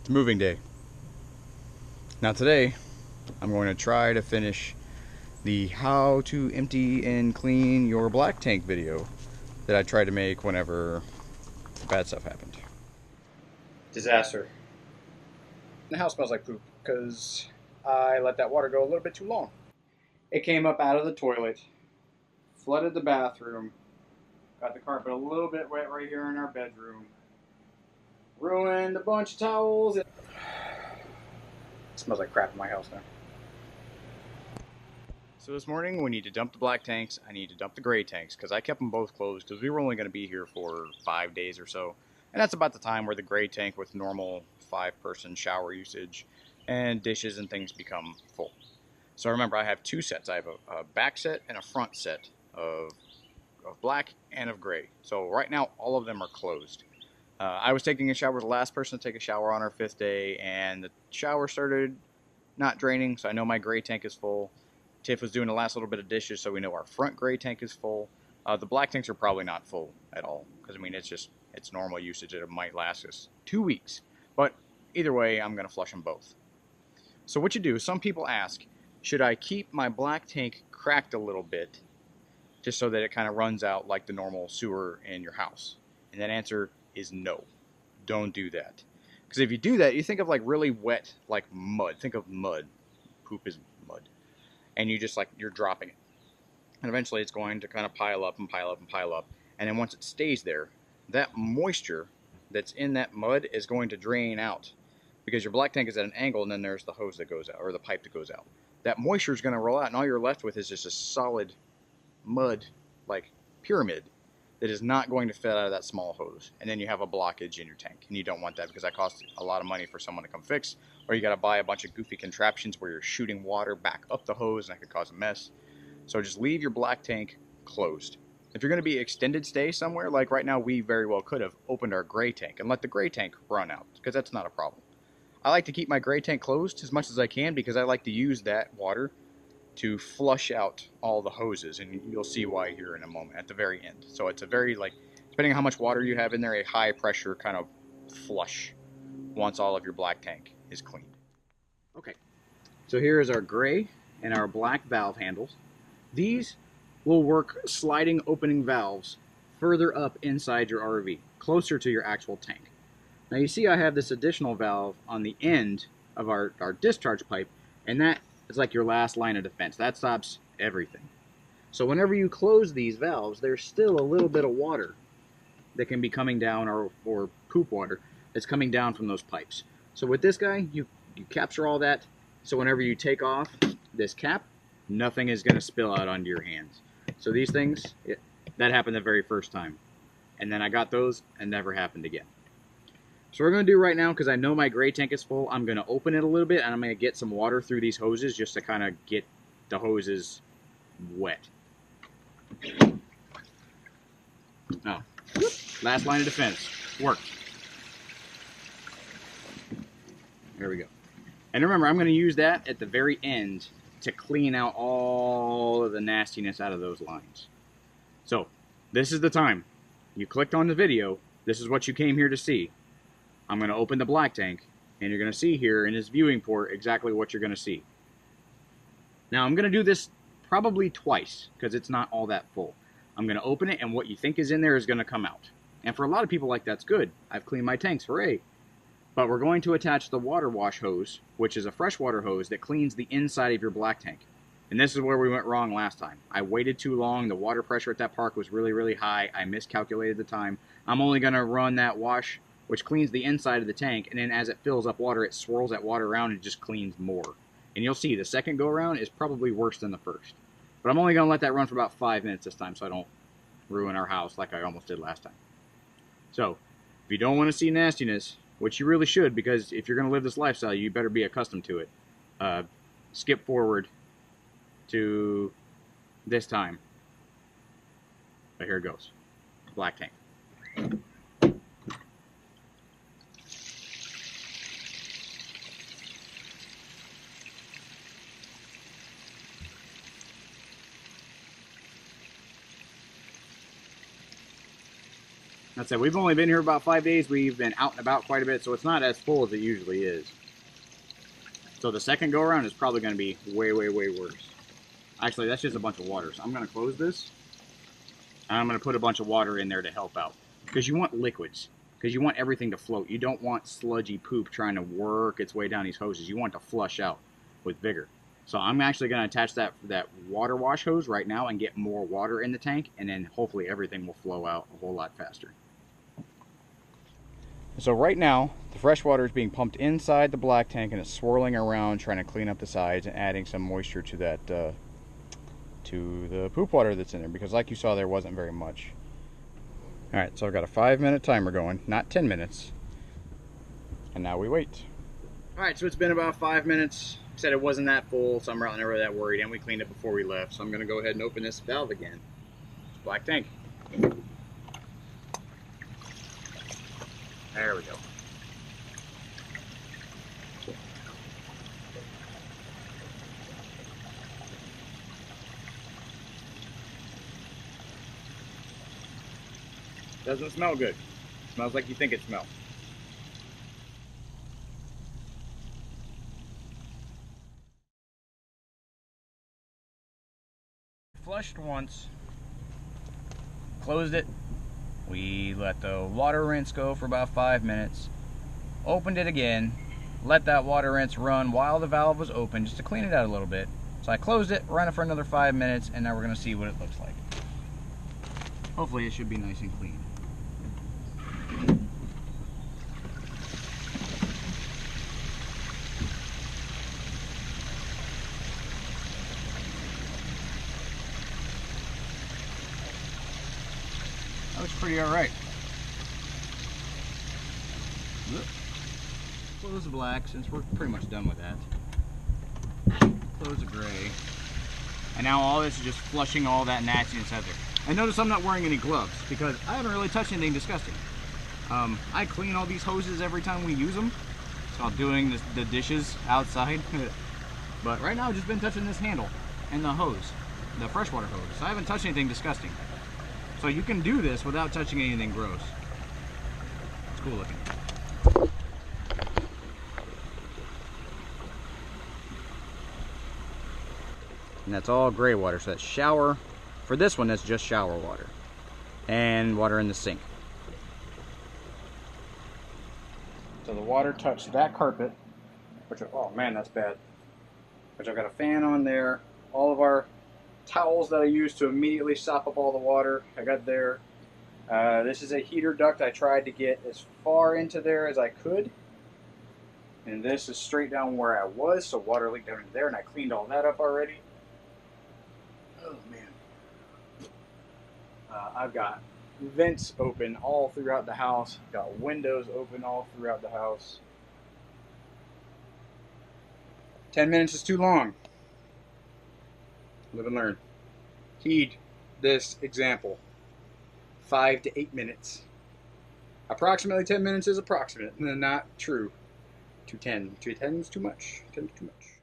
It's moving day. Now today, I'm going to try to finish the how to empty and clean your black tank video that I tried to make whenever bad stuff happened. Disaster. The house smells like poop because I let that water go a little bit too long. It came up out of the toilet, flooded the bathroom, got the carpet a little bit wet right here in our bedroom, ruined a bunch of towels. It smells like crap in my house now. So this morning we need to dump the black tanks, I need to dump the gray tanks, because I kept them both closed because we were only going to be here for 5 days or so. And that's about the time where the gray tank with normal 5-person shower usage and dishes and things become full. So remember, I have 2 sets. I have a back set and a front set of black and of gray. So right now all of them are closed. I was taking a shower, the last person to take a shower on our 5th day, and the shower started not draining, so I know my gray tank is full. Tiff was doing the last little bit of dishes, so we know our front gray tank is full. The black tanks are probably not full at all, because I mean it's normal usage. It might last us 2 weeks, but either way, I'm gonna flush them both. So what you do? Some people ask, should I keep my black tank cracked a little bit, just so that it kind of runs out like the normal sewer in your house? And that answer is no. Don't do that, because if you do that, you think of like really wet, like mud. Think of mud. Poop is mud. And you're dropping it, and eventually it's going to kind of pile up and pile up and pile up, and then once it stays there, that moisture that's in that mud is going to drain out, because your black tank is at an angle, and then there's the hose that goes out, or the pipe that goes out. That moisture is going to roll out, and all you're left with is just a solid mud like pyramid that is not going to fit out of that small hose, and then you have a blockage in your tank, and you don't want that, because that costs a lot of money for someone to come fix, or you got to buy a bunch of goofy contraptions where you're shooting water back up the hose, and that could cause a mess. So just leave your black tank closed. If you're going to be extended stay somewhere, like right now, we very well could have opened our gray tank and let the gray tank run out, because that's not a problem. I like to keep my gray tank closed as much as I can, because I like to use that water to flush out all the hoses, and you'll see why here in a moment at the very end. So it's a very, like, depending on how much water you have in there, a high pressure kind of flush once all of your black tank is cleaned. Okay, so here is our gray and our black valve handles. These will work sliding opening valves further up inside your RV, closer to your actual tank. Now you see I have this additional valve on the end of our discharge pipe, and that is like your last line of defense. That stops everything. So whenever you close these valves, there's still a little bit of water that can be coming down, or poop water that's coming down from those pipes. So with this guy, you capture all that, so whenever you take off this cap, nothing is going to spill out onto your hands. So these things, that happened the very first time. And then I got those, and never happened again. So what we're going to do right now, because I know my gray tank is full, I'm going to open it a little bit, and I'm going to get some water through these hoses just to kind of get the hoses wet. Oh, last line of defense. Worked. There we go. And remember, I'm going to use that at the very end to clean out all of the nastiness out of those lines. So, this is the time. You clicked on the video. This is what you came here to see. I'm going to open the black tank, and you're going to see here in this viewing port exactly what you're going to see. Now, I'm going to do this probably twice, because it's not all that full. I'm going to open it, and what you think is in there is going to come out. And for a lot of people, like, that's good. I've cleaned my tanks, hooray. But we're going to attach the water wash hose, which is a freshwater hose that cleans the inside of your black tank. And this is where we went wrong last time. I waited too long. The water pressure at that park was really, really high. I miscalculated the time. I'm only going to run that wash, which cleans the inside of the tank, and then as it fills up water, it swirls that water around and just cleans more. And you'll see the second go around is probably worse than the first. But I'm only going to let that run for about 5 minutes this time, so I don't ruin our house like I almost did last time. So, if you don't want to see nastiness, which you really should, because if you're going to live this lifestyle, you better be accustomed to it, skip forward to this time. But here it goes. Black tank. That's it. We've only been here about 5 days. We've been out and about quite a bit, so it's not as full as it usually is. So the second go around is probably going to be way, way, way worse. Actually, that's just a bunch of water. So I'm going to close this. And I'm going to put a bunch of water in there to help out. Because you want liquids. Because you want everything to float. You don't want sludgy poop trying to work its way down these hoses. You want it to flush out with vigor. So I'm actually going to attach that water wash hose right now and get more water in the tank. And then hopefully everything will flow out a whole lot faster. So right now, the fresh water is being pumped inside the black tank and it's swirling around trying to clean up the sides and adding some moisture to that to the poop water that's in there, because like you saw, there wasn't very much. Alright, so I've got a 5-minute timer going, not 10 minutes. And now we wait. Alright, so it's been about 5 minutes. Said it wasn't that full, so I'm not really that worried, and we cleaned it before we left. So I'm going to go ahead and open this valve again. It's black tank. There we go. Doesn't smell good. Smells like you think it smells. Flushed once. Closed it. We let the water rinse go for about 5 minutes. Opened it again. Let that water rinse run while the valve was open just to clean it out a little bit. So I closed it, ran it for another 5 minutes, and now we're going to see what it looks like. Hopefully it should be nice and clean. That looks pretty alright. Close the black since we're pretty much done with that. Close the gray. And now all this is just flushing all that nastiness out there. And notice I'm not wearing any gloves because I haven't really touched anything disgusting. I clean all these hoses every time we use them. So I'm doing the dishes outside. But right now I've just been touching this handle and the hose, the freshwater hose. So I haven't touched anything disgusting. So you can do this without touching anything gross. It's cool looking. And that's all gray water, so that's shower. For this one, that's just shower water. And water in the sink. So the water touched that carpet, which, oh man, that's bad. Which I've got a fan on there. All of our towels that I use to immediately sop up all the water, I got there. This is a heater duct. I tried to get as far into there as I could. And this is straight down where I was, so water leaked down into there, and I cleaned all that up already. Oh man. I've got vents open all throughout the house. Got windows open all throughout the house. 10 minutes is too long. Live and learn. Heed this example. 5 to 8 minutes. Approximately 10 minutes is approximate, and not true. 210. 210 is too much. 10 is too much.